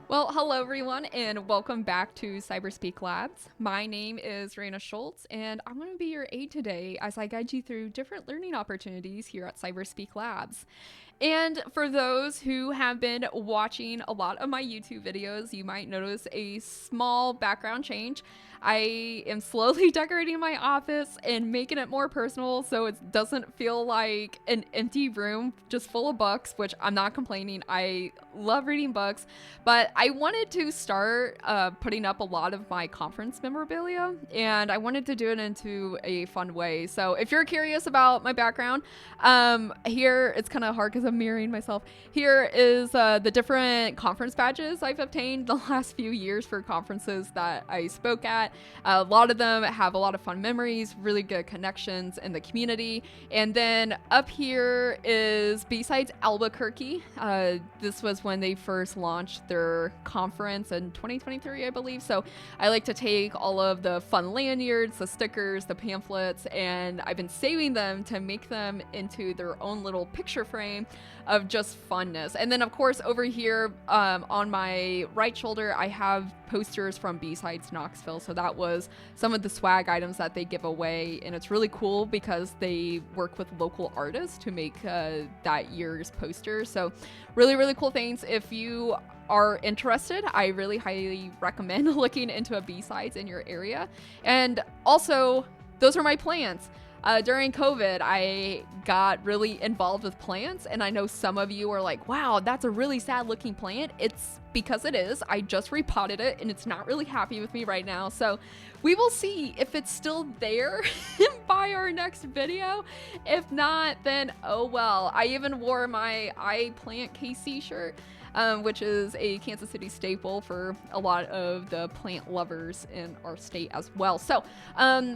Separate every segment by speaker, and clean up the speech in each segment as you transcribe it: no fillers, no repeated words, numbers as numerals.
Speaker 1: Well, hello everyone, and welcome back to CyberSpeak Labs. My name is Reanna Schultz, and I'm going to be your aide today as I guide you through different learning opportunities here at CyberSpeak Labs. And for those who have been watching a lot of my YouTube videos, you might notice a small background change. I am slowly decorating my office and making it more personal so it doesn't feel like an empty room just full of books, which I'm not complaining. I love reading books, but I wanted to start putting up a lot of my conference memorabilia, and I wanted to do it into a fun way. So if you're curious about my background, here it's kind of hard because I'm mirroring myself. Here is the different conference badges I've obtained the last few years for conferences that I spoke at. A lot of them have a lot of fun memories, really good connections in the community. And then up here is B-Sides Albuquerque. This was when they first launched their conference in 2023, I believe. So I like to take all of the fun lanyards, the stickers, the pamphlets, and I've been saving them to make them into their own little picture frame of just funness. And then of course over here on my right shoulder, I have posters from B-Sides Knoxville. So that was some of the swag items that they give away, and it's really cool because they work with local artists to make that year's posters. So really cool things. If you are interested, I really highly recommend looking into a B-Sides in your area. And also, those are my plants. During COVID, I got really involved with plants, and I know some of you are like, wow, that's a really sad looking plant. It's because it is. I just repotted it, and it's not really happy with me right now. So we will see if it's still there by our next video. If not, then oh well. I even wore my I Plant KC shirt, which is a Kansas City staple for a lot of the plant lovers in our state as well. So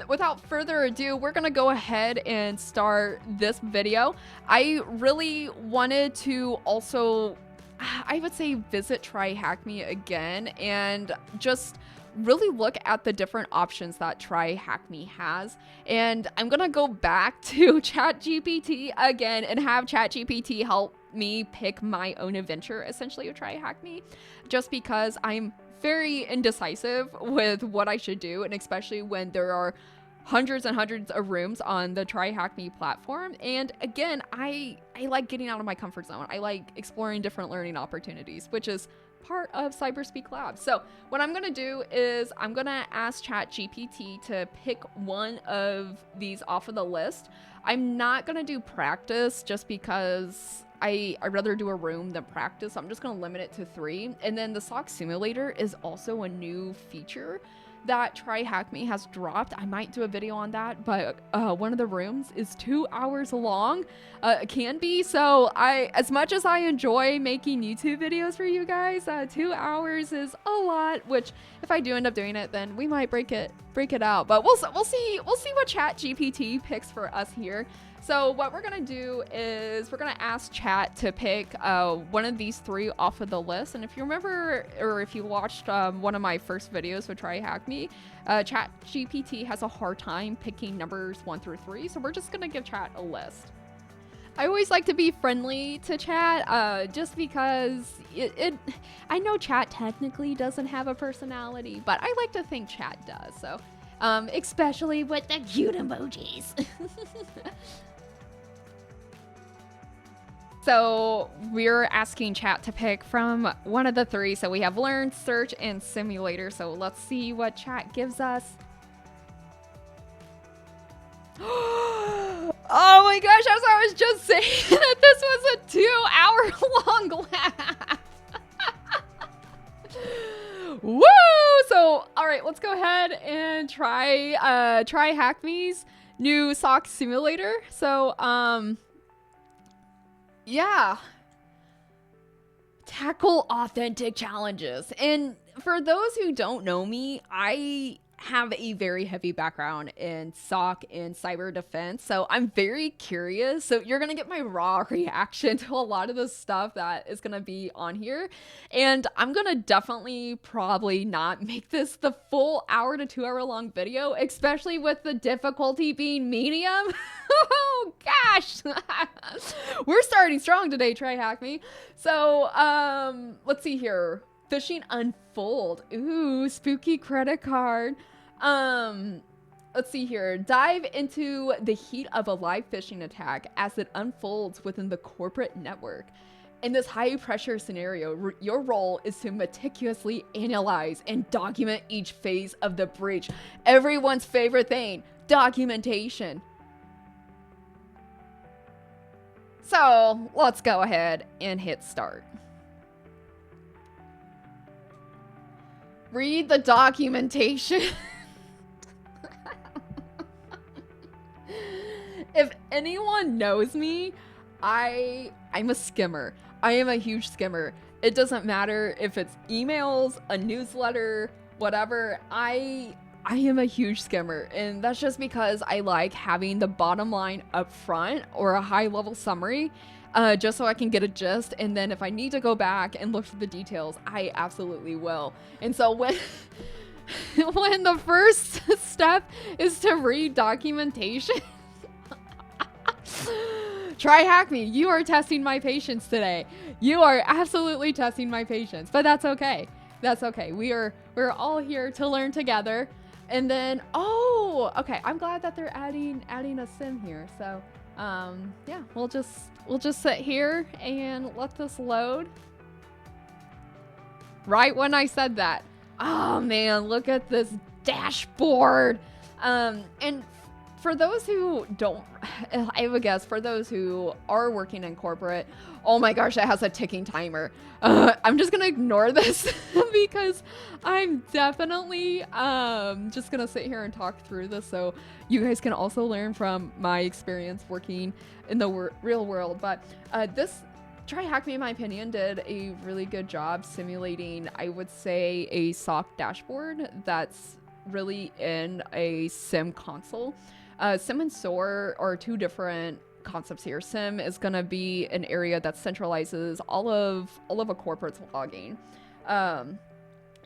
Speaker 1: without further ado, we're gonna go ahead and start this video. I really wanted to also, I would say, visit TryHackMe again and just really look at the different options that TryHackMe has. And I'm gonna go back to ChatGPT again and have ChatGPT help me pick my own adventure essentially with TryHackMe, just because I'm very indecisive with what I should do, and especially when there are hundreds and hundreds of rooms on the TryHackMe platform. And again, I like getting out of my comfort zone. I like exploring different learning opportunities, which is part of CyberSpeak Labs. So what I'm gonna do is I'm gonna ask ChatGPT to pick one of these off of the list. I'm not gonna do practice just because I'd rather do a room than practice. I'm just gonna limit it to 3. And then the SOC Simulator is also a new feature that TryHackMe has dropped. I might do a video on that, but one of the rooms is 2 hours long. It can be. So as much as I enjoy making YouTube videos for you guys, 2 hours is a lot, which if I do end up doing it, then we might break it out. But we'll see what ChatGPT picks for us here. So what we're gonna do is we're gonna ask Chat to pick one of these 3 off of the list. And if you remember, or if you watched one of my first videos with TryHackMe, ChatGPT has a hard time picking numbers 1 through 3. So we're just gonna give Chat a list. I always like to be friendly to Chat, just because I know Chat technically doesn't have a personality, but I like to think Chat does. So especially with the cute emojis. So we're asking Chat to pick from one of the 3. So we have Learn, Search, and Simulator. So let's see what Chat gives us. Oh my gosh, as I was just saying that this was a 2-hour-long laugh. Woo! So, all right, let's go ahead and try TryHackMe's new SOC Simulator. So, yeah. Tackle authentic challenges. And for those who don't know me, I have a very heavy background in SOC and cyber defense, so I'm very curious. So you're gonna get my raw reaction to a lot of the stuff that is gonna be on here, and I'm gonna definitely probably not make this the full hour to 2 hour long video, especially with the difficulty being medium. Oh gosh. We're starting strong today, TryHackMe. So let's see here. Phishing Unfold. Ooh, spooky credit card. Let's see here. Dive into the heat of a live phishing attack as it unfolds within the corporate network. In this high pressure scenario, your role is to meticulously analyze and document each phase of the breach. Everyone's favorite thing, documentation. So let's go ahead and hit start. Read the documentation. If anyone knows me, I'm a skimmer. I am a huge skimmer. It doesn't matter if it's emails, a newsletter, whatever. I am a huge skimmer, and that's just because I like having the bottom line up front or a high level summary. Just so I can get a gist, and then if I need to go back and look for the details, I absolutely will. And so when when the first step is to read documentation, TryHackMe, you are testing my patience today. You are absolutely testing my patience, but that's okay. That's okay. We're all here to learn together. And then, oh, okay. I'm glad that they're adding a SIEM here. So yeah, we'll just sit here and let this load. Right when I said that. Oh man, look at this dashboard. And for those who don't, I would guess for those who are working in corporate, oh my gosh, it has a ticking timer. I'm just gonna ignore this because I'm definitely just gonna sit here and talk through this so you guys can also learn from my experience working in the real world. But this TryHackMe, in my opinion, did a really good job simulating, I would say, a SOC dashboard that's really in a SIEM console. SIEM and SOAR are two different concepts here. SIEM is going to be an area that centralizes all of a corporate's logging. And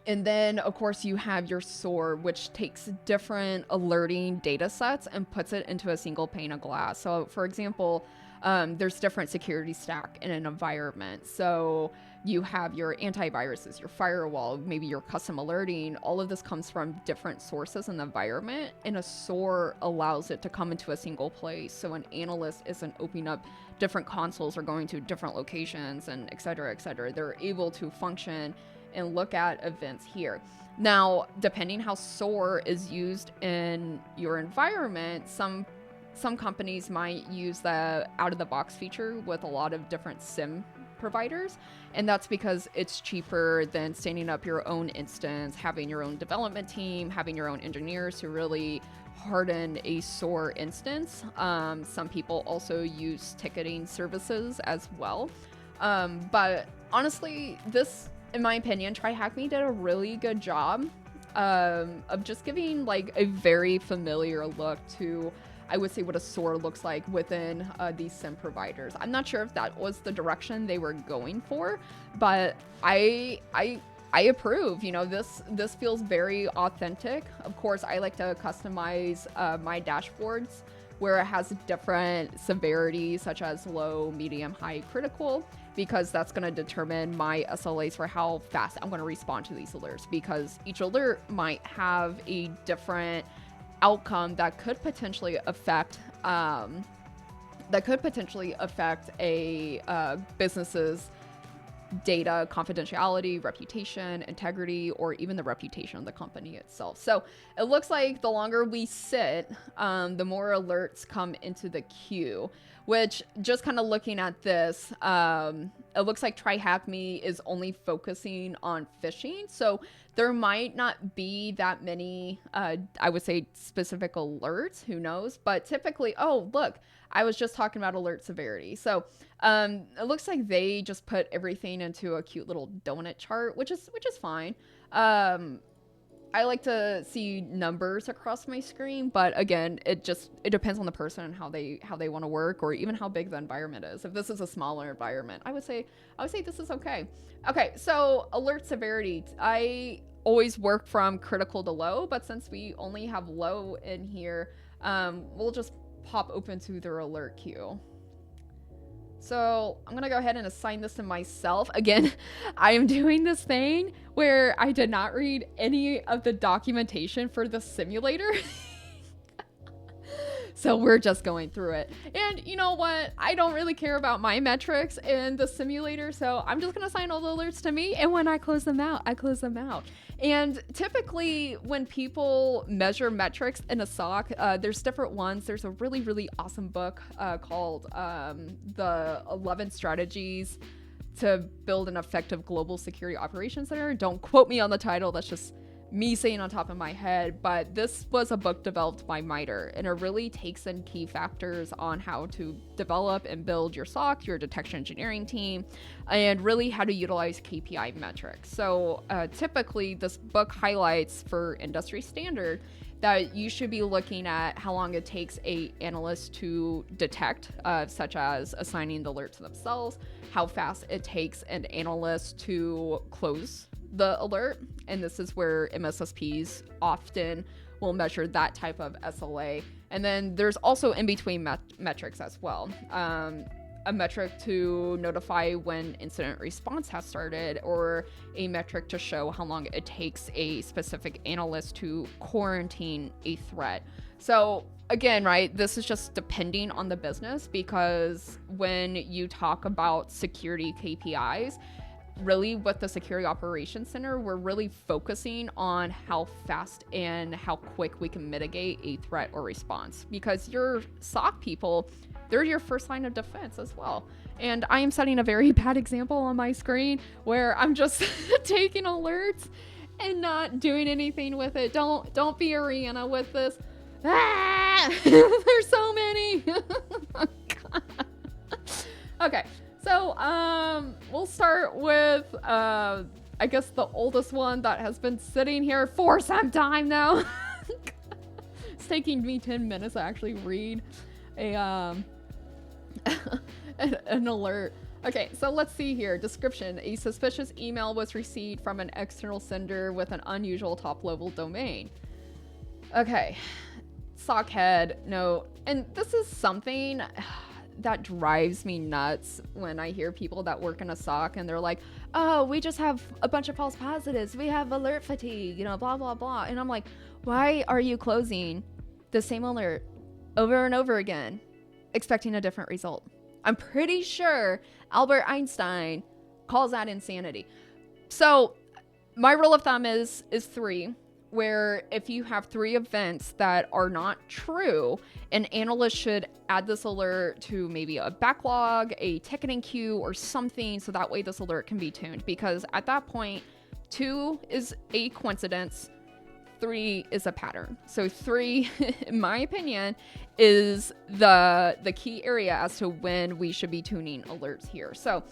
Speaker 1: then, of course, you have your SOAR, which takes different alerting data sets and puts it into a single pane of glass. So, for example, there's different security stack in an environment. So you have your antiviruses, your firewall, maybe your custom alerting. All of this comes from different sources in the environment, and a SOAR allows it to come into a single place. So an analyst isn't opening up different consoles or going to different locations and et cetera, et cetera. They're able to function and look at events here. Now, depending how SOAR is used in your environment, some companies might use the out-of-the-box feature with a lot of different SIEM providers, and that's because it's cheaper than standing up your own instance, having your own development team, having your own engineers to really harden a SOAR instance. Some people also use ticketing services as well. But honestly, this, in my opinion, TryHackMe did a really good job of just giving like a very familiar look to, I would say, what a SOAR looks like within these SIEM providers. I'm not sure if that was the direction they were going for, but I approve. You know, this feels very authentic. Of course, I like to customize my dashboards where it has different severity, such as low, medium, high, critical, because that's going to determine my SLAs for how fast I'm going to respond to these alerts, because each alert might have a different outcome that could potentially affect a business's data confidentiality, reputation, integrity, or even the reputation of the company itself. So it looks like the longer we sit, the more alerts come into the queue, which, just kind of looking at this, it looks like TryHackMe is only focusing on phishing. So there might not be that many, I would say, specific alerts, who knows? But typically, oh, look, I was just talking about alert severity. So it looks like they just put everything into a cute little donut chart, which is fine. I like to see numbers across my screen, but again, it depends on the person and how they want to work, or even how big the environment is. If this is a smaller environment, I would say this is okay. Okay, so alert severity. I always work from critical to low, but since we only have low in here, we'll just pop open to their alert queue. So I'm gonna go ahead and assign this to myself. Again, I am doing this thing where I did not read any of the documentation for the simulator. So we're just going through it. And you know what? I don't really care about my metrics in the simulator, so I'm just gonna assign all the alerts to me, and when I close them out, I close them out. And typically when people measure metrics in a SOC, there's different ones. There's a really, really awesome book called The 11 Strategies to Build an Effective Global Security Operations Center. Don't quote me on the title, that's just me saying on top of my head, but this was a book developed by MITRE, and it really takes in key factors on how to develop and build your SOC, your detection engineering team, and really how to utilize KPI metrics. So typically this book highlights for industry standard that you should be looking at how long it takes a analyst to detect, such as assigning the alert to themselves, how fast it takes an analyst to close the alert, and this is where MSSPs often will measure that type of SLA. And then there's also in between metrics as well. A metric to notify when incident response has started, or a metric to show how long it takes a specific analyst to quarantine a threat. So again, right, this is just depending on the business, because when you talk about security KPIs, really with the Security Operations Center, we're really focusing on how fast and how quick we can mitigate a threat or response, because your SOC people, they're your first line of defense as well. And I am setting a very bad example on my screen where I'm just taking alerts and not doing anything with it. Don't be a Reanna with this. Ah! There's so many. Okay. So, we'll start with, I guess the oldest one that has been sitting here for some time now. It's taking me 10 minutes to actually read an alert. Okay, so let's see here. Description: a suspicious email was received from an external sender with an unusual top-level domain. Okay, SOC head note, and this is something that drives me nuts when I hear people that work in a SOC and they're like, oh, we just have a bunch of false positives, we have alert fatigue, you know, blah blah blah. And I'm like, why are you closing the same alert over and over again expecting a different result? I'm pretty sure Albert Einstein calls that insanity. So my rule of thumb is 3, where if you have 3 events that are not true, an analyst should add this alert to maybe a backlog, a ticketing queue, or something, so that way this alert can be tuned. Because at that point, 2 is a coincidence, 3 is a pattern. So 3, in my opinion, is the key area as to when we should be tuning alerts here. So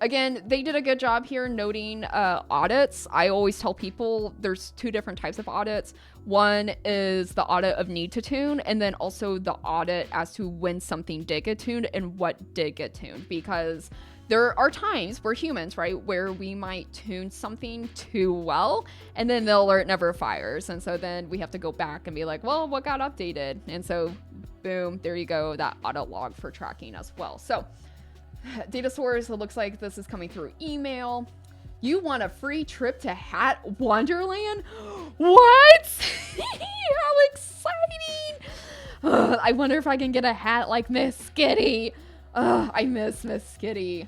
Speaker 1: again, they did a good job here noting audits. I always tell people there's 2 different types of audits. One is the audit of need to tune, and then also the audit as to when something did get tuned and what did get tuned. Because there are times, we're humans, right, where we might tune something too well, and then the alert never fires. And so then we have to go back and be like, well, what got updated? And so boom, there you go, that audit log for tracking as well. So data source, it looks like this is coming through email. You want a free trip to Hat Wonderland? What? How exciting! I wonder if I can get a hat like Miss Skitty. I miss Miss Skitty.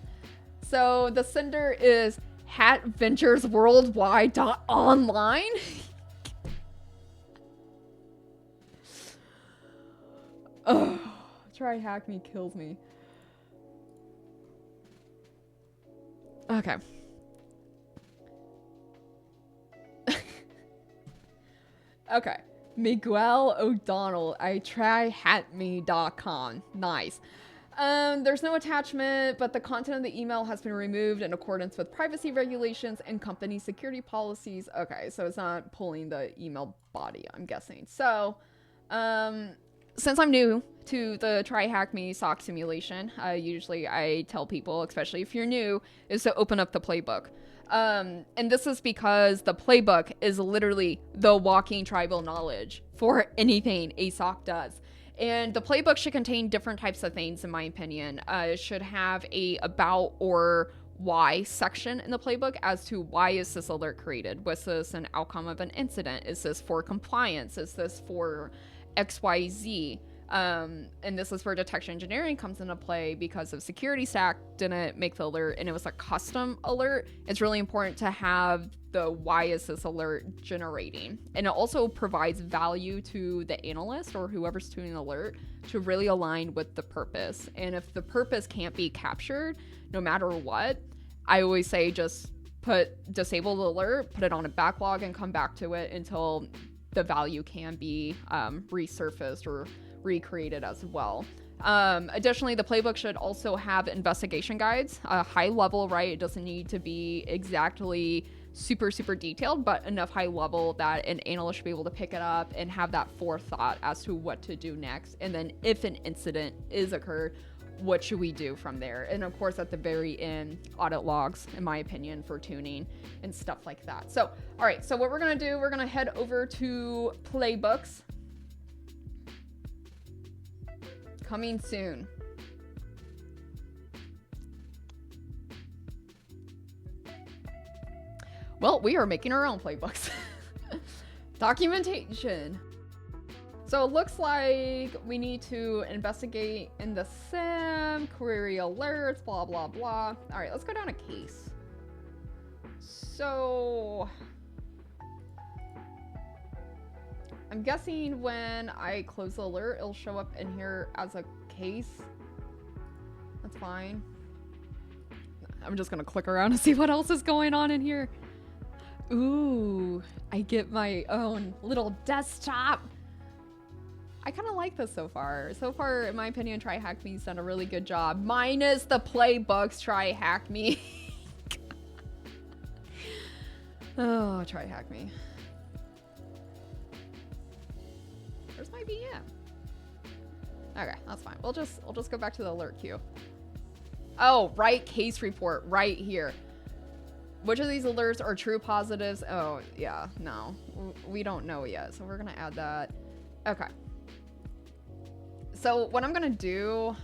Speaker 1: So the sender is hatventuresworldwide.online. Oh, TryHackMe kills me. Okay. Okay. Miguel O'Donnell, I TryHackMe.com. Nice. There's no attachment, but the content of the email has been removed in accordance with privacy regulations and company security policies. Okay, so it's not pulling the email body, I'm guessing. So, since I'm new to the TryHackMe SOC simulation, usually I tell people, especially if you're new, is to open up the playbook. And this is because the playbook is literally the walking tribal knowledge for anything a SOC does. And the playbook should contain different types of things, in my opinion. It should have a about or why section in the playbook as to why is this alert created? Was this an outcome of an incident? Is this for compliance? Is this for XYZ? And this is where detection engineering comes into play because if security stack didn't make the alert and it was a custom alert, it's really important to have the why is this alert generating. And it also provides value to the analyst or whoever's doing the alert to really align with the purpose. And if the purpose can't be captured, no matter what, I always say just disable the alert, put it on a backlog and come back to it until the value can be resurfaced or recreated as well. Additionally, the playbook should also have investigation guides, high level, right? It doesn't need to be exactly super detailed, but enough high level that an analyst should be able to pick it up and have that forethought as to what to do next. And then if an incident is occurred, what should we do from there? And of course, at the very end, audit logs, in my opinion, for tuning and stuff like that. So, all right, so what we're gonna do, we're gonna head over to playbooks. Coming soon. Well, we are making our own playbooks. Documentation. So it looks like we need to investigate in the SIEM, query alerts, blah, blah, blah. All right, let's go down a case. So I'm guessing when I close the alert, it'll show up in here as a case. That's fine. I'm just gonna click around and see what else is going on in here. Ooh, I get my own little desktop. I kind of like this so far. So far, in my opinion, TryHackMe's done a really good job. Minus the playbooks, TryHackMe. Oh, TryHackMe. Where's my VM? Okay, that's fine. We'll just go back to the alert queue. Oh, right, case report right here. Which of these alerts are true positives? Oh, yeah, no. We don't know yet, so we're gonna add that. Okay. So what I'm gonna do,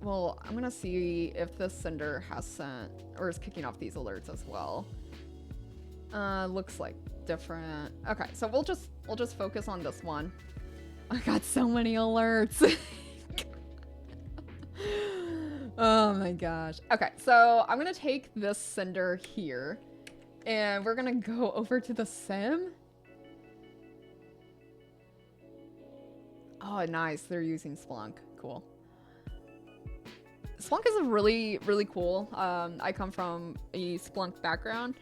Speaker 1: well, I'm gonna see if the sender has sent or is kicking off these alerts as well. Looks like different. Okay, so we'll just focus on this one. I got so many alerts. Oh my gosh. Okay, so I'm gonna take this sender here and we're gonna go over to the SIEM. Oh, nice. They're using Splunk. Cool. Splunk is a really cool. I come from a Splunk background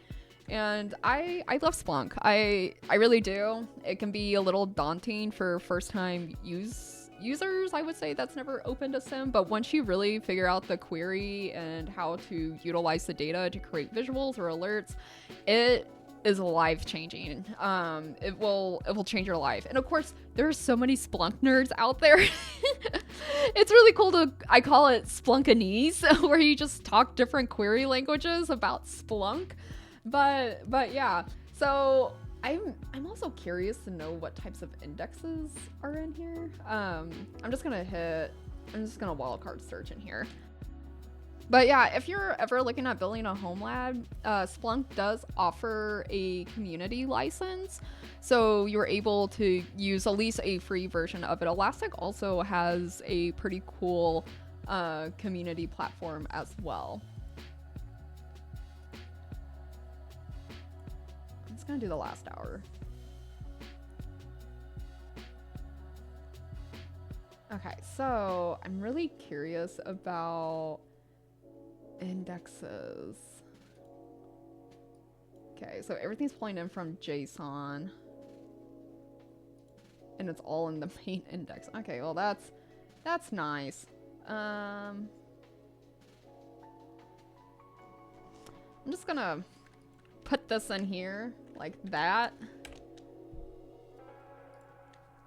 Speaker 1: and I love Splunk. I really do. It can be a little daunting for first time users, I would say, that's never opened a SIEM, but once you really figure out the query and how to utilize the data to create visuals or alerts, it is life changing. It will change your life. And of course, there's so many Splunk nerds out there. It's really cool to, I call it Splunkanese, where you just talk different query languages about Splunk. But yeah, so I'm also curious to know what types of indexes are in here. I'm just gonna wildcard search in here. But yeah, if you're ever looking at building a home lab, Splunk does offer a community license. So you're able to use at least a free version of it. Elastic also has a pretty cool community platform as well. I'm just gonna do the last hour. Okay, so I'm really curious about indexes. Okay, so everything's pulling in from JSON and it's all in the main index. Okay, well that's nice. I'm just gonna put this in here like that,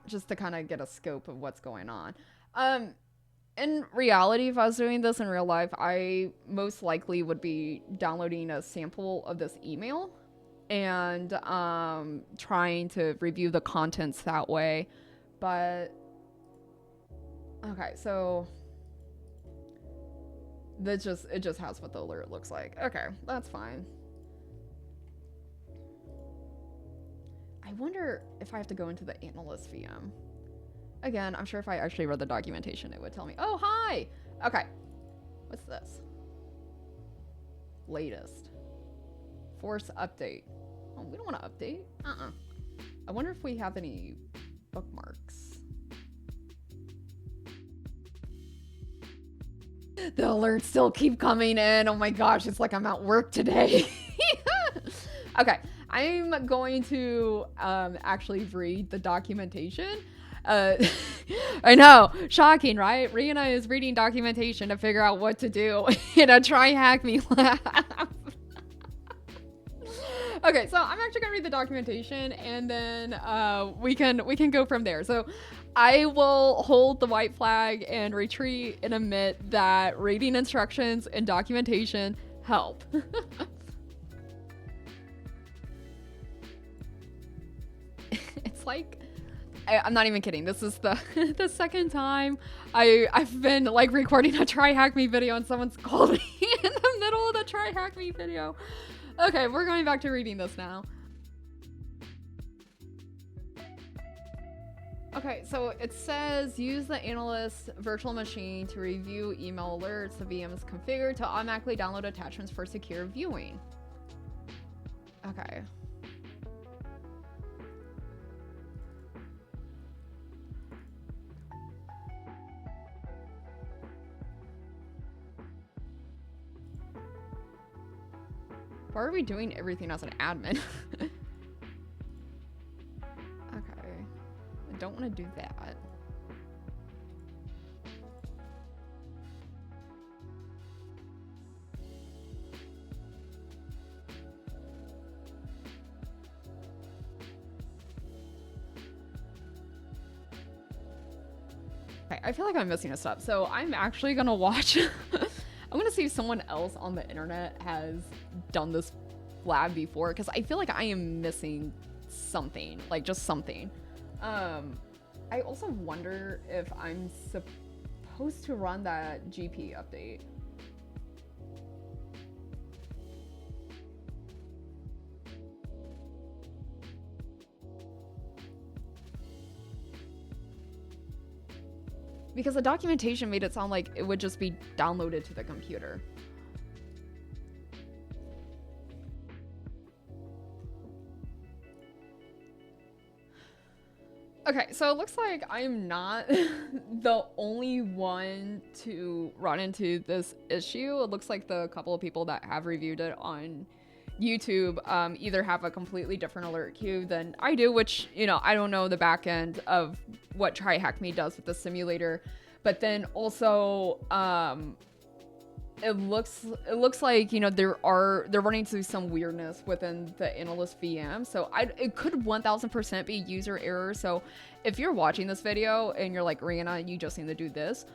Speaker 1: just to kind of get a scope of what's going on. In reality, if I was doing this in real life, I most likely would be downloading a sample of this email and trying to review the contents that way. But okay, so it just has what the alert looks like. Okay, that's fine. I wonder if I have to go into the analyst VM. Again, I'm sure if I actually read the documentation, it would tell me. Oh, hi! Okay. What's this? Latest. Force update. Oh, we don't want to update. I wonder if we have any bookmarks. The alerts still keep coming in. Oh my gosh, it's like I'm at work today. Okay, I'm going to actually read the documentation. I know, shocking, right? Reanna is reading documentation to figure out what to do in a TryHackMe lab. Okay, so I'm actually gonna read the documentation, and then we can go from there. So I will hold the white flag and retreat and admit that reading instructions and documentation help. It's like, I'm not even kidding. This is the the second time I've been like recording a TryHackMe video and someone's called me in the middle of the TryHackMe video. Okay, we're going back to reading this now. Okay, so it says use the analyst virtual machine to review email alerts. The VM is configured to automatically download attachments for secure viewing. Okay. Why are we doing everything as an admin? Okay. I don't want to do that. Okay, I feel like I'm missing a step. So I'm actually going to watch... I'm gonna see if someone else on the internet has done this lab before, because I feel like I am missing something, like just something. I also wonder if I'm supposed to run that GP update. Because the documentation made it sound like it would just be downloaded to the computer. Okay, so it looks like I'm not the only one to run into this issue. It looks like the couple of people that have reviewed it on YouTube either have a completely different alert queue than I do, which, you know, I don't know the back end of what TryHackMe does with the simulator. But then also it looks like, you know, they're running into some weirdness within the analyst VM. So it could 1000% be user error. So if you're watching this video and you're like, Reanna, you just need to do this,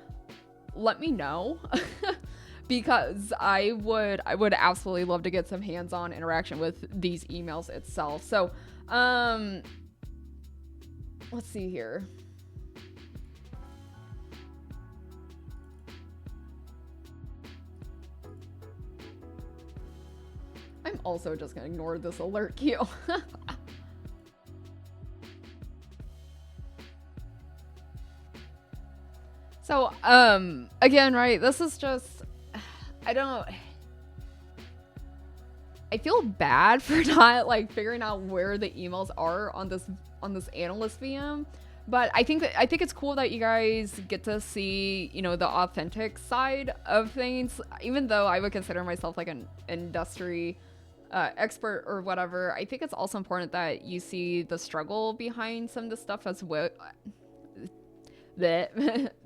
Speaker 1: let me know. Because I would absolutely love to get some hands-on interaction with these emails itself. So, let's see here. I'm also just gonna ignore this alert queue. So, again, right, this is just, I feel bad for not like figuring out where the emails are on this analyst VM, but I think it's cool that you guys get to see, you know, the authentic side of things. Even though I would consider myself like an industry expert or whatever, I think it's also important that you see the struggle behind some of the stuff as well.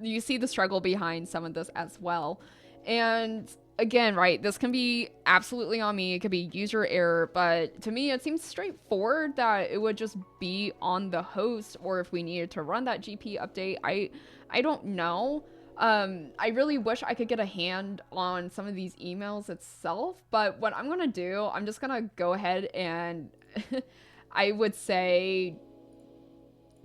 Speaker 1: you see the struggle behind some of this as well. And again, right, this can be absolutely on me. It could be user error, but to me, it seems straightforward that it would just be on the host, or if we needed to run that GP update. I don't know. I really wish I could get a hand on some of these emails itself, but what I'm gonna do, I'm just gonna go ahead and I would say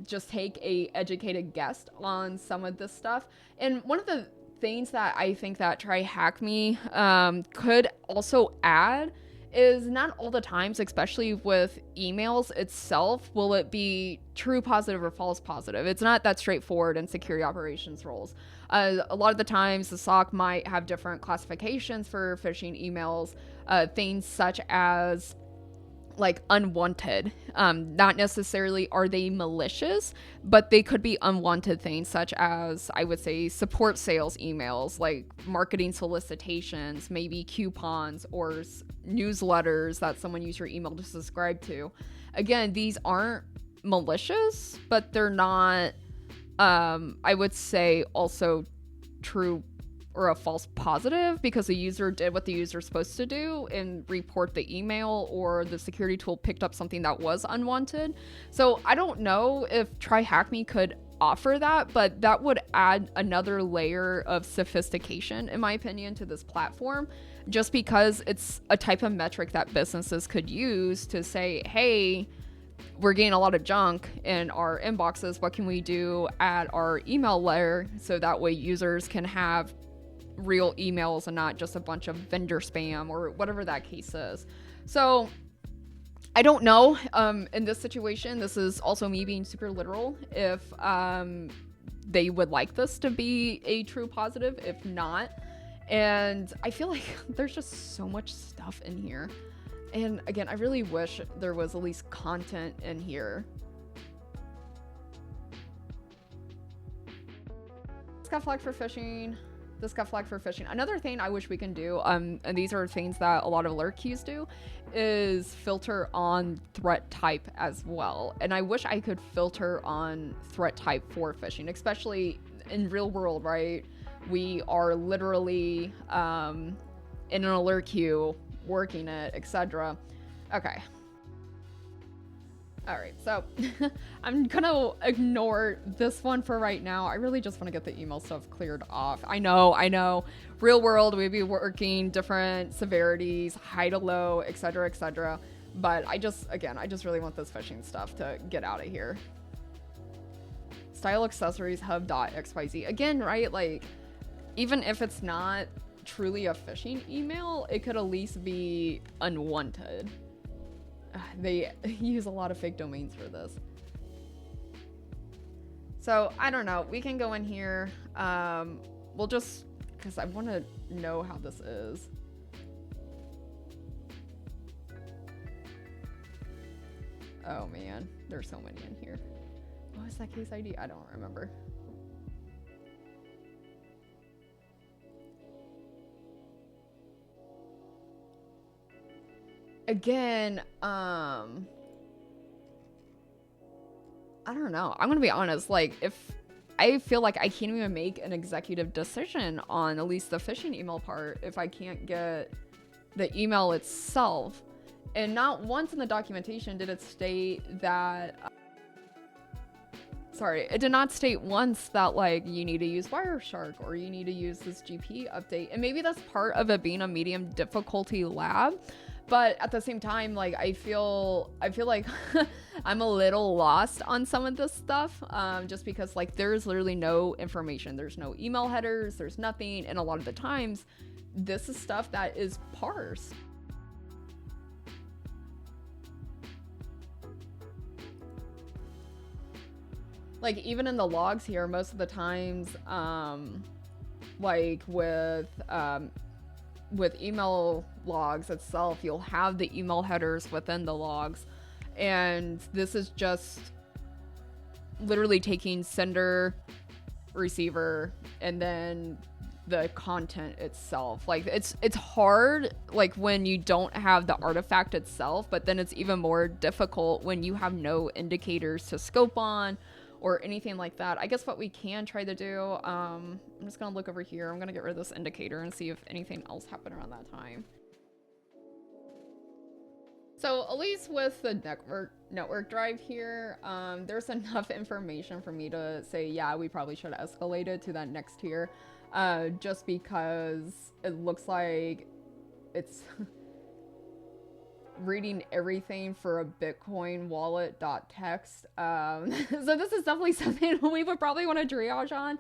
Speaker 1: just take a educated guess on some of this stuff. And one of the things that I think that TryHackMe could also add is not all the times, especially with emails itself, will it be true positive or false positive. It's not that straightforward in security operations roles. A lot of the times the SOC might have different classifications for phishing emails, things such as like unwanted. Not necessarily are they malicious, but they could be unwanted things such as, I would say, support sales emails, like marketing solicitations, maybe coupons or newsletters that someone used your email to subscribe to. Again, these aren't malicious, but they're not, I would say, also true or a false positive because the user did what the user is supposed to do and report the email, or the security tool picked up something that was unwanted. So I don't know if TryHackMe could offer that, but that would add another layer of sophistication, in my opinion, to this platform, just because it's a type of metric that businesses could use to say, hey, we're getting a lot of junk in our inboxes. What can we do at our email layer so that way users can have real emails and not just a bunch of vendor spam or whatever that case is. So I don't know. In this situation, this is also me being super literal. If they would like this to be a true positive, if not. And I feel like there's just so much stuff in here. And again, I really wish there was at least content in here. This got flagged for phishing. This got flagged for phishing. Another thing I wish we can do, and these are things that a lot of alert queues do, is filter on threat type as well. And I wish I could filter on threat type for phishing, especially in real world, right? We are literally in an alert queue, working it, etc. Okay. All right, so I'm gonna ignore this one for right now. I really just want to get the email stuff cleared off. I know. Real world, we'd be working different severities, high to low, etc., etc. But I just really want this phishing stuff to get out of here. Style accessories hub.xyz. Again, right? Like, even if it's not truly a phishing email, it could at least be unwanted. They use a lot of fake domains for this. So I don't know. We can go in here. We'll just, because I want to know how this is. Oh man, there's so many in here. What was that case ID? I don't remember. Again, I don't know. I'm gonna be honest. Like, if I feel like I can't even make an executive decision on at least the phishing email part if I can't get the email itself. And not once in the documentation did it state that. Sorry, it did not state once that, like, you need to use Wireshark or you need to use this GP update. And maybe that's part of it being a medium difficulty lab. But at the same time, like, I feel like I'm a little lost on some of this stuff, just because, like, there's literally no information. There's no email headers. There's nothing. And a lot of the times, this is stuff that is parsed. Like, even in the logs here, most of the times, like with email logs itself, you'll have the email headers within the logs, and this is just literally taking sender, receiver, and then the content itself. Like, it's hard, like, when you don't have the artifact itself, but then it's even more difficult when you have no indicators to scope on, or anything like that. I guess what we can try to do, I'm just gonna look over here. I'm gonna get rid of this indicator and see if anything else happened around that time. So at least with the network drive here, there's enough information for me to say, yeah, we probably should escalate it to that next tier, just because it looks like it's reading everything for a Bitcoin wallet.txt. So this is definitely something we would probably want to triage on.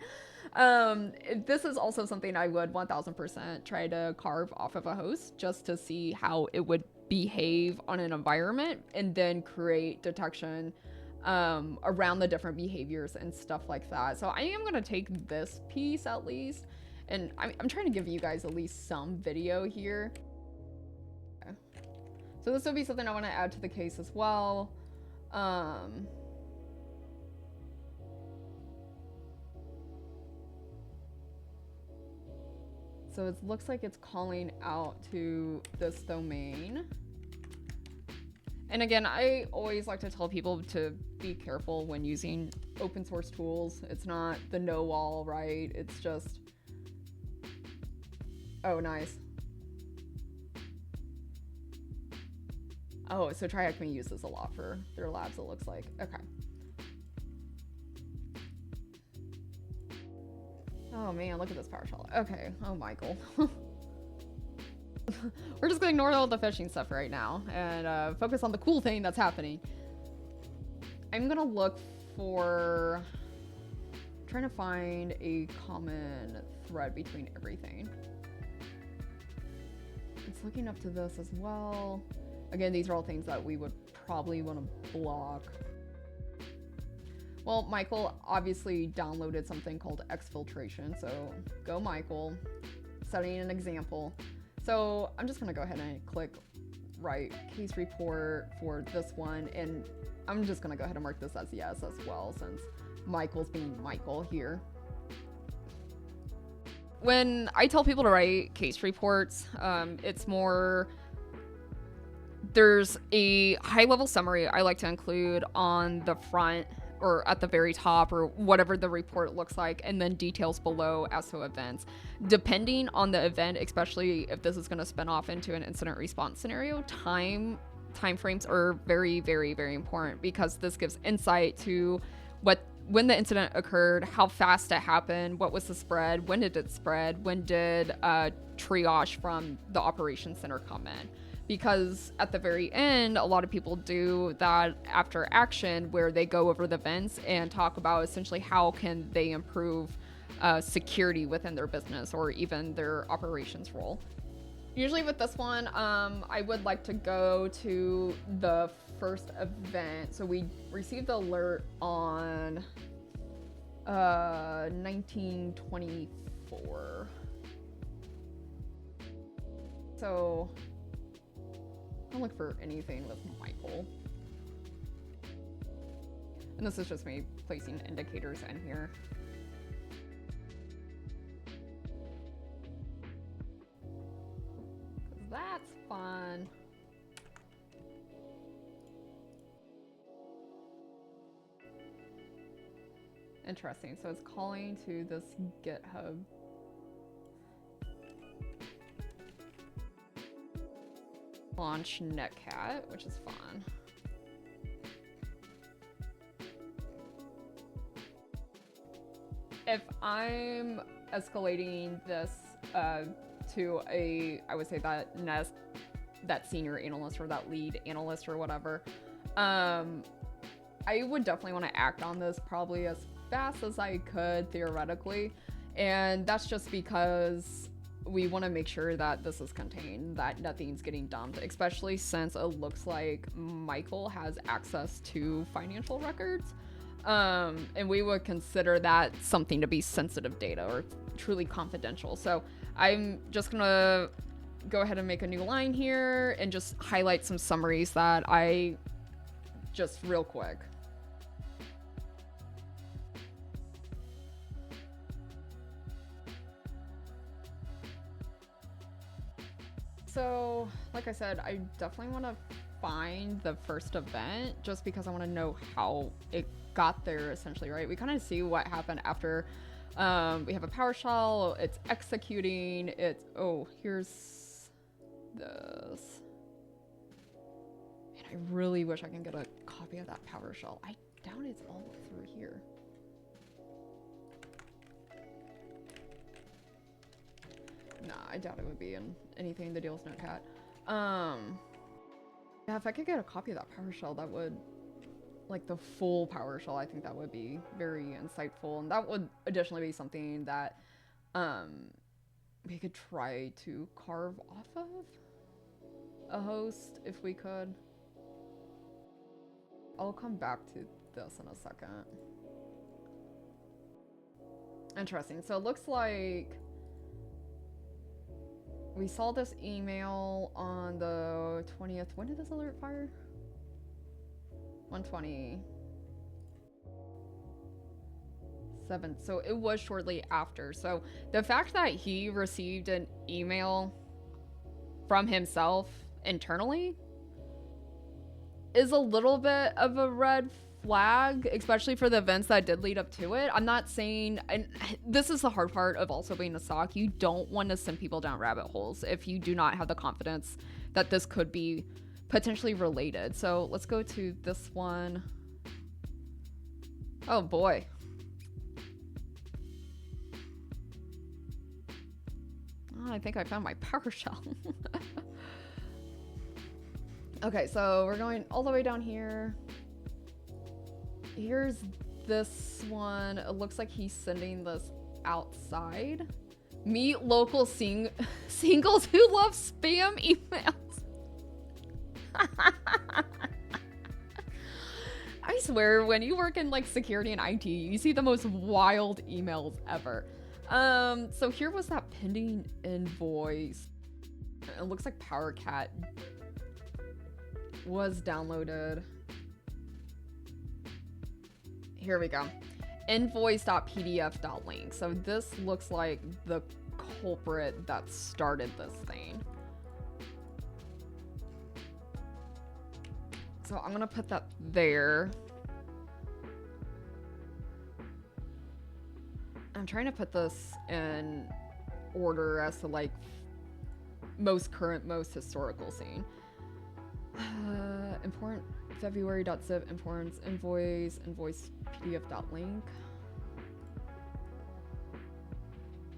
Speaker 1: This is also something I would 1000% try to carve off of a host just to see how it would behave on an environment, and then create detection around the different behaviors and stuff like that. So I am going to take this piece at least, and I'm trying to give you guys at least some video here. Okay. So this will be something I want to add to the case as well. So it looks like it's calling out to this domain. And again, I always like to tell people to be careful when using open source tools. It's not the know-all, right? It's just... Oh, nice. Oh, so TryHackMe uses a lot for their labs, it looks like. Okay. Oh man, look at this PowerShell. Okay, oh Michael. We're just gonna ignore all the phishing stuff right now and focus on the cool thing that's happening. I'm gonna look for... trying to find a common thread between everything. It's looking up to this as well. Again, these are all things that we would probably want to block. Well, Michael obviously downloaded something called exfiltration, so go Michael, setting an example. So I'm just gonna go ahead and click write case report for this one, and I'm just gonna go ahead and mark this as yes as well, since Michael's being Michael here. When I tell people to write case reports, it's more... there's a high-level summary I like to include on the front or at the very top or whatever the report looks like, and then details below as to events. Depending on the event, especially if this is going to spin off into an incident response scenario, time frames are very, very, very important, because this gives insight to when the incident occurred, how fast it happened, what was the spread, when did it spread, when did triage from the operations center come in. Because at the very end, a lot of people do that after action, where they go over the events and talk about essentially how can they improve security within their business or even their operations role. Usually with this one, I would like to go to the first event. So we received the alert on 1924. So I'll look for anything with Michael. And this is just me placing indicators in here. That's fun. Interesting. So it's calling to this GitHub. Launch netcat, which is fun. If I'm escalating this to I would say that senior analyst or that lead analyst or whatever, I would definitely want to act on this probably as fast as I could theoretically, and that's just because we want to make sure that this is contained, that nothing's getting dumped, especially since it looks like Michael has access to financial records. And we would consider that something to be sensitive data or truly confidential. So I'm just gonna go ahead and make a new line here and just highlight some summaries that I just real quick. So, like I said, I definitely want to find the first event just because I want to know how it got there, essentially, right? We kind of see what happened after we have a PowerShell, it's executing, it's, oh, here's this. And I really wish I can get a copy of that PowerShell. I doubt it's all through here. Nah, I doubt it would be in anything in the deals notepad. Yeah, if I could get a copy of that PowerShell, that would, like the full PowerShell, I think that would be very insightful. And that would additionally be something that we could try to carve off of a host if we could. I'll come back to this in a second. Interesting. So it looks like we saw this email on the 20th. When did this alert fire? 127. So it was shortly after. So the fact that he received an email from himself internally is a little bit of a red flag, especially for the events that did lead up to it. I'm not saying, and this is the hard part of also being a SOC, you don't want to send people down rabbit holes if you do not have the confidence that this could be potentially related. So let's go to this one. Oh boy. Oh, I think I found my PowerShell. Okay, so we're going all the way down here. Here's this one. It looks like he's sending this outside. Meet local singles who love spam emails. I swear, when you work in like security and IT, you see the most wild emails ever. So here was that pending invoice. It looks like PowerCat was downloaded. Here we go. Invoice.pdf.link. So this looks like the culprit that started this thing. So I'm gonna put that there. I'm trying to put this in order as to like most current, most historical scene. Important February.zip, importance invoice pdf.link.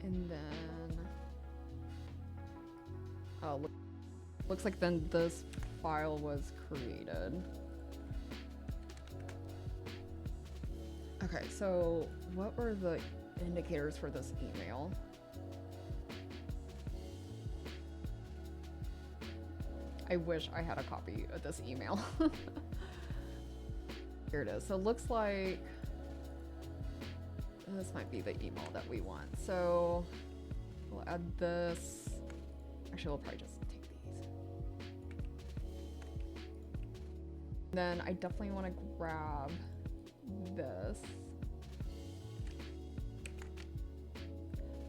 Speaker 1: And then, oh, looks like then this file was created. Okay, so what were the indicators for this email? I wish I had a copy of this email. Here it is. So it looks like this might be the email that we want. So we'll add this. Actually, we'll probably just take these. Then I definitely want to grab this.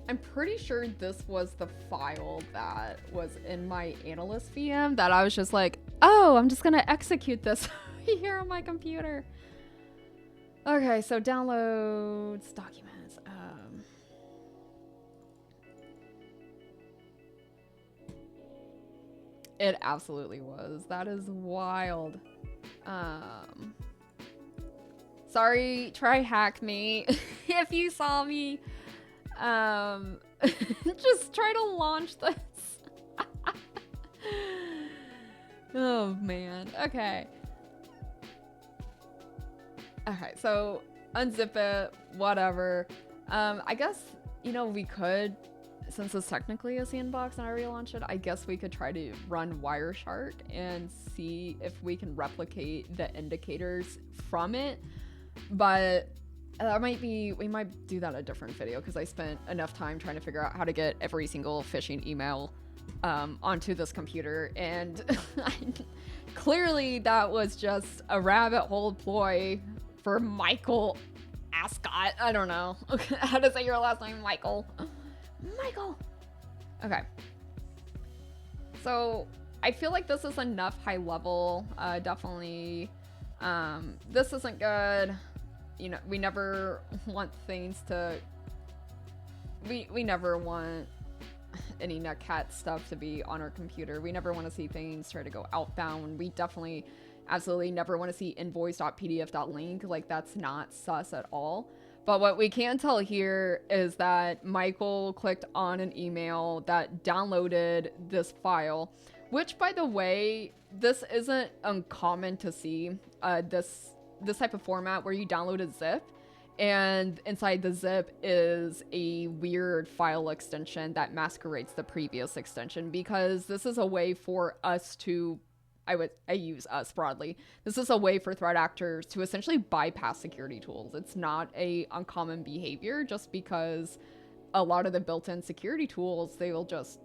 Speaker 1: I'm pretty sure this was the file that was in my analyst VM that I was just like, oh, I'm just gonna execute this here on my computer. Okay, so downloads, documents. It absolutely was. That is wild. Sorry, TryHackMe. If you saw me just try to launch this. Oh man. Okay, so unzip it, whatever. I guess, you know, we could, since it's technically a sandbox and I relaunched it, I guess we could try to run Wireshark and see if we can replicate the indicators from it. But that might be, we might do that in a different video because I spent enough time trying to figure out how to get every single phishing email onto this computer, and clearly that was just a rabbit hole ploy for Michael Ascot. I don't know how to say your last name, Michael. Okay. So I feel like this is enough high level. Definitely, this isn't good. You know, we never want things to, we never want any netcat stuff to be on our computer. We never want to see things try to go outbound. We definitely absolutely never want to see invoice.pdf.link. Like, that's not sus at all. But what we can tell here is that Michael clicked on an email that downloaded this file, which, by the way, this isn't uncommon to see, this type of format where you download a zip and inside the zip is a weird file extension that masquerades the previous extension, because this is a way for us to, I use us broadly. This is a way for threat actors to essentially bypass security tools. It's not a uncommon behavior, just because a lot of the built-in security tools, they will just,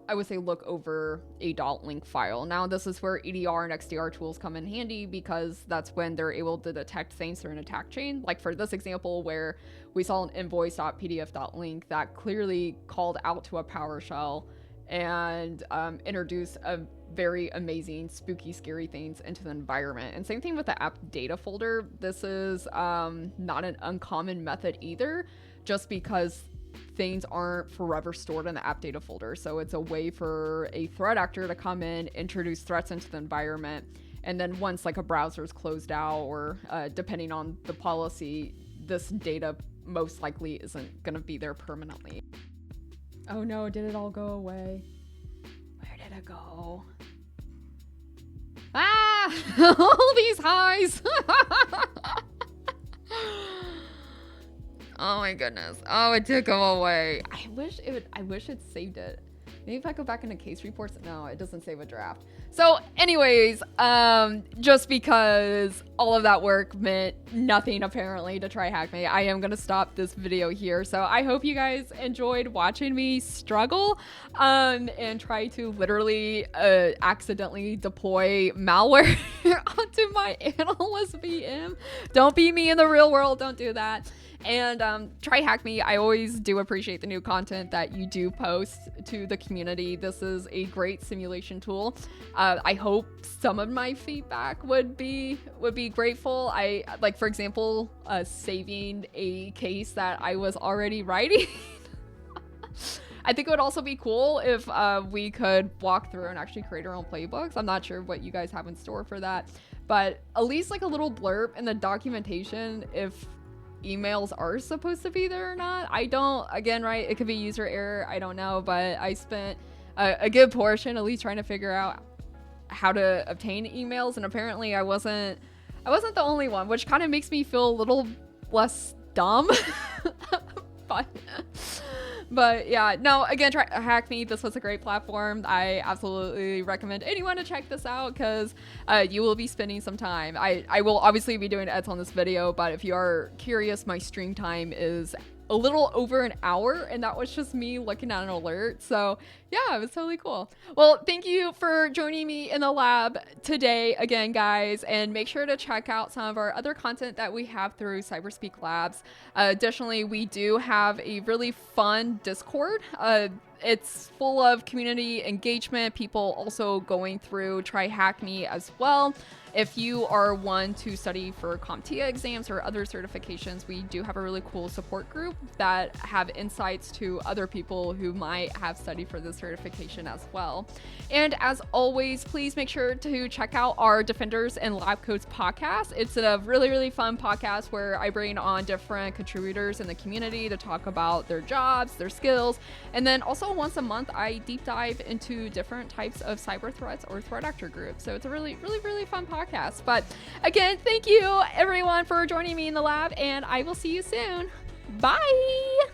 Speaker 1: I would say, look over a .link file. Now, this is where EDR and XDR tools come in handy, because that's when they're able to detect things through an attack chain. Like for this example, where we saw an invoice.pdf.link that clearly called out to a PowerShell and introduce a very amazing, spooky, scary things into the environment. And same thing with the app data folder. This is not an uncommon method either, just because things aren't forever stored in the app data folder. So it's a way for a threat actor to come in, introduce threats into the environment, and then once like a browser is closed out, or depending on the policy, this data most likely isn't going to be there permanently. Oh no, did it all go away? Where did it go? Ah! All these highs! Oh my goodness. Oh, it did go away. I wish it saved it. Maybe if I go back into case reports. No, it doesn't save a draft. So anyways, just because all of that work meant nothing apparently to TryHackMe, I am going to stop this video here. So I hope you guys enjoyed watching me struggle and try to literally accidentally deploy malware onto my analyst VM. Don't be me in the real world. Don't do that. And TryHackMe, I always do appreciate the new content that you do post to the community. This is a great simulation tool. I hope some of my feedback would be grateful. I like, for example, saving a case that I was already writing. I think it would also be cool if we could walk through and actually create our own playbooks. I'm not sure what you guys have in store for that, but at least like a little blurb in the documentation if emails are supposed to be there or not. I don't, again, right, it could be user error, I don't know, but I spent a good portion at least trying to figure out how to obtain emails, and apparently I wasn't the only one, which kind of makes me feel a little less dumb. But yeah, no, again, TryHackMe, this was a great platform. I absolutely recommend anyone to check this out, because you will be spending some time. I will obviously be doing edits on this video, but if you are curious, my stream time is a little over an hour, and that was just me looking at an alert. So yeah, it was totally cool. Well, thank you for joining me in the lab today again, guys, and make sure to check out some of our other content that we have through CyberSpeak Labs. Additionally, we do have a really fun Discord. It's full of community engagement, people also going through TryHackMe as well. If you are one to study for CompTIA exams or other certifications, we do have a really cool support group that have insights to other people who might have studied for this certification as well. And as always, please make sure to check out our Defenders and Lab Coats podcast. It's a really, really fun podcast where I bring on different contributors in the community to talk about their jobs, their skills, and then also once a month, I deep dive into different types of cyber threats or threat actor groups. So it's a really, really, really fun podcast. But again, thank you everyone for joining me in the lab, and I will see you soon. Bye.